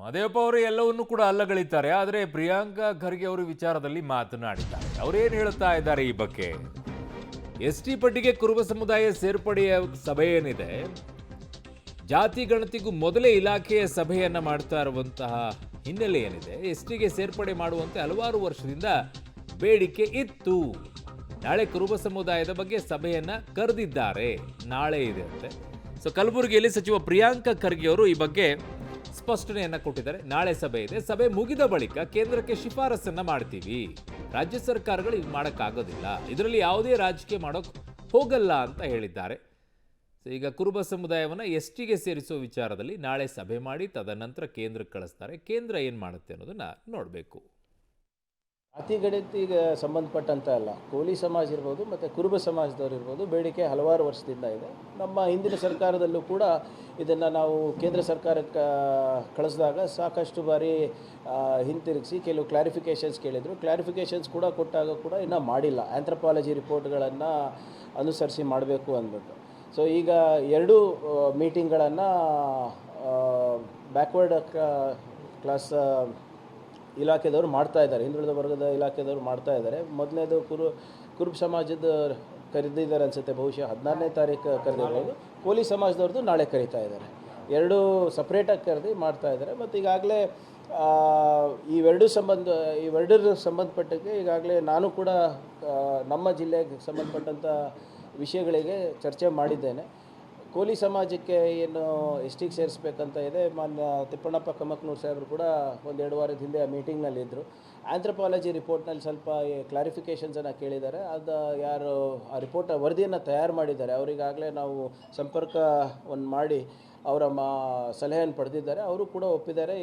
ಮಹದೇವಪ್ಪ ಅವರು ಎಲ್ಲವನ್ನೂ ಕೂಡ ಅಲ್ಲಗಳಿದ್ದಾರೆ. ಆದರೆ ಪ್ರಿಯಾಂಕಾ ಖರ್ಗೆ ಅವರು ವಿಚಾರದಲ್ಲಿ ಮಾತನಾಡಿದ್ದಾರೆ. ಅವರೇನು ಹೇಳ್ತಾ ಇದ್ದಾರೆ ಈ ಬಗ್ಗೆ? ಎಸ್ಟಿ ಪಟ್ಟಿಗೆ ಕುರುಬ ಸಮುದಾಯ ಸೇರ್ಪಡೆಯ ಸಭೆ ಏನಿದೆ, ಜಾತಿ ಗಣತಿಗೂ ಮೊದಲೇ ಇಲಾಖೆಯ ಸಭೆಯನ್ನ ಮಾಡ್ತಾ ಇರುವಂತಹ ಹಿನ್ನೆಲೆ ಏನಿದೆ, ಎಸ್ಟಿಗೆ ಸೇರ್ಪಡೆ ಮಾಡುವಂತೆ ಹಲವಾರು ವರ್ಷದಿಂದ ಬೇಡಿಕೆ ಇತ್ತು. ನಾಳೆ ಕುರುಬ ಸಮುದಾಯದ ಬಗ್ಗೆ ಸಭೆಯನ್ನ ಕರೆದಿದ್ದಾರೆ. ನಾಳೆ ಇದೆ ಅಂತೆ. ಸೊ ಕಲಬುರಗಿಯಲ್ಲಿ ಸಚಿವ ಪ್ರಿಯಾಂಕಾ ಖರ್ಗೆ ಅವರು ಈ ಬಗ್ಗೆ ಸ್ಪಷ್ಟನೆಯನ್ನ ಕೊಟ್ಟಿದ್ದಾರೆ. ನಾಳೆ ಸಭೆ ಇದೆ. ಸಭೆ ಮುಗಿದ ಬಳಿಕ ಕೇಂದ್ರಕ್ಕೆ ಶಿಫಾರಸನ್ನ ಮಾಡ್ತೀವಿ. ರಾಜ್ಯ ಸರ್ಕಾರಗಳು ಇದು ಮಾಡೋಕ್ಕಾಗೋದಿಲ್ಲ, ಇದರಲ್ಲಿ ಯಾವುದೇ ರಾಜಕೀಯ ಮಾಡೋಕ್ ಹೋಗಲ್ಲ ಅಂತ ಹೇಳಿದ್ದಾರೆ. ಈಗ ಕುರುಬ ಸಮುದಾಯವನ್ನು ಎಸ್ಟಿಗೆ ಸೇರಿಸುವ ವಿಚಾರದಲ್ಲಿ ನಾಳೆ ಸಭೆ ಮಾಡಿ ತದನಂತರ ಕೇಂದ್ರಕ್ಕೆ ಕಳಿಸ್ತಾರೆ. ಕೇಂದ್ರ ಏನು ಮಾಡುತ್ತೆ ಅನ್ನೋದನ್ನ ನೋಡಬೇಕು. ಜಾತಿ ಗಣತಿಗೆ ಸಂಬಂಧಪಟ್ಟಂತ ಅಲ್ಲ, ಕೋಲಿ ಸಮಾಜ ಇರ್ಬೋದು ಮತ್ತು ಕುರುಬ ಸಮಾಜದವ್ರು ಇರ್ಬೋದು, ಬೇಡಿಕೆ ಹಲವಾರು ವರ್ಷದಿಂದ ಇದೆ. ನಮ್ಮ ಹಿಂದಿನ ಸರ್ಕಾರದಲ್ಲೂ ಕೂಡ ಇದನ್ನು ನಾವು ಕೇಂದ್ರ ಸರ್ಕಾರಕ್ಕೆ ಕಳಿಸಿದಾಗ ಸಾಕಷ್ಟು ಬಾರಿ ಹಿಂತಿರುಗಿಸಿ ಕೆಲವು ಕ್ಲಾರಿಫಿಕೇಷನ್ಸ್ ಕೇಳಿದರು. ಕ್ಲಾರಿಫಿಕೇಷನ್ಸ್ ಕೂಡ ಕೊಟ್ಟಾಗ ಕೂಡ ಇನ್ನೂ ಮಾಡಿಲ್ಲ. ಆಂಥ್ರಪಾಲಜಿ ರಿಪೋರ್ಟ್ಗಳನ್ನು ಅನುಸರಿಸಿ ಮಾಡಬೇಕು ಅಂದ್ಬಿಟ್ಟು. ಸೊ ಈಗ ಎರಡು ಮೀಟಿಂಗ್ಗಳನ್ನು ಬ್ಯಾಕ್ವರ್ಡ್ ಕ್ಲಾಸ್ ಇಲಾಖೆದವರು ಮಾಡ್ತಾ ಇದ್ದಾರೆ, ಹಿಂದುಳಿದ ವರ್ಗದ ಇಲಾಖೆದವರು ಮಾಡ್ತಾ ಇದ್ದಾರೆ. ಮೊದಲನೇದು ಕುರುಬ ಸಮಾಜದ ಕರೆದಿದ್ದಾರೆ ಅನಿಸುತ್ತೆ, ಬಹುಶಃ 14ನೇ ತಾರೀಕು ಕರೆದಿರ್ಬೋದು. ಕೋಲಿ ಸಮಾಜದವ್ರದ್ದು ನಾಳೆ ಕರೀತಾ ಇದ್ದಾರೆ. ಎರಡೂ ಸಪ್ರೇಟಾಗಿ ಕರೆದು ಮಾಡ್ತಾ ಇದ್ದಾರೆ. ಮತ್ತು ಈಗಾಗಲೇ ಇವೆರಡರ ಸಂಬಂಧಪಟ್ಟಕ್ಕೆ ಈಗಾಗಲೇ ನಾನು ಕೂಡ ನಮ್ಮ ಜಿಲ್ಲೆಗೆ ಸಂಬಂಧಪಟ್ಟಂಥ ವಿಷಯಗಳಿಗೆ ಚರ್ಚೆ ಮಾಡಿದ್ದೇನೆ. ಕೋಲಿ ಸಮಾಜಕ್ಕೆ ಏನು ಎಸ್ಟಿಗೆ ಸೇರಿಸ್ಬೇಕಂತ ಇದೆ. ಮಾನ್ಯ ತಿಪ್ಪಣ್ಣಪ್ಪ ಕಮ್ಮಕ್ನೂರು ಸಾಹೇಬರು ಕೂಡ 1-2 ವಾರದ ಹಿಂದೆ ಆ ಮೀಟಿಂಗ್ನಲ್ಲಿದ್ದರು. ಆಂಥ್ರಪಾಲಜಿ ರಿಪೋರ್ಟ್ನಲ್ಲಿ ಸ್ವಲ್ಪ ಕ್ಲಾರಿಫಿಕೇಷನ್ಸನ್ನು ಕೇಳಿದ್ದಾರೆ. ಅದು ಯಾರು ಆ ರಿಪೋರ್ಟ್ ವರದಿಯನ್ನು ತಯಾರು ಮಾಡಿದ್ದಾರೆ ಅವರಿಗಾಗಲೇ ನಾವು ಸಂಪರ್ಕವನ್ನು ಮಾಡಿ ಅವರ ಸಲಹೆಯನ್ನು ಪಡೆದಿದ್ದಾರೆ. ಅವರು ಕೂಡ ಒಪ್ಪಿದ್ದಾರೆ.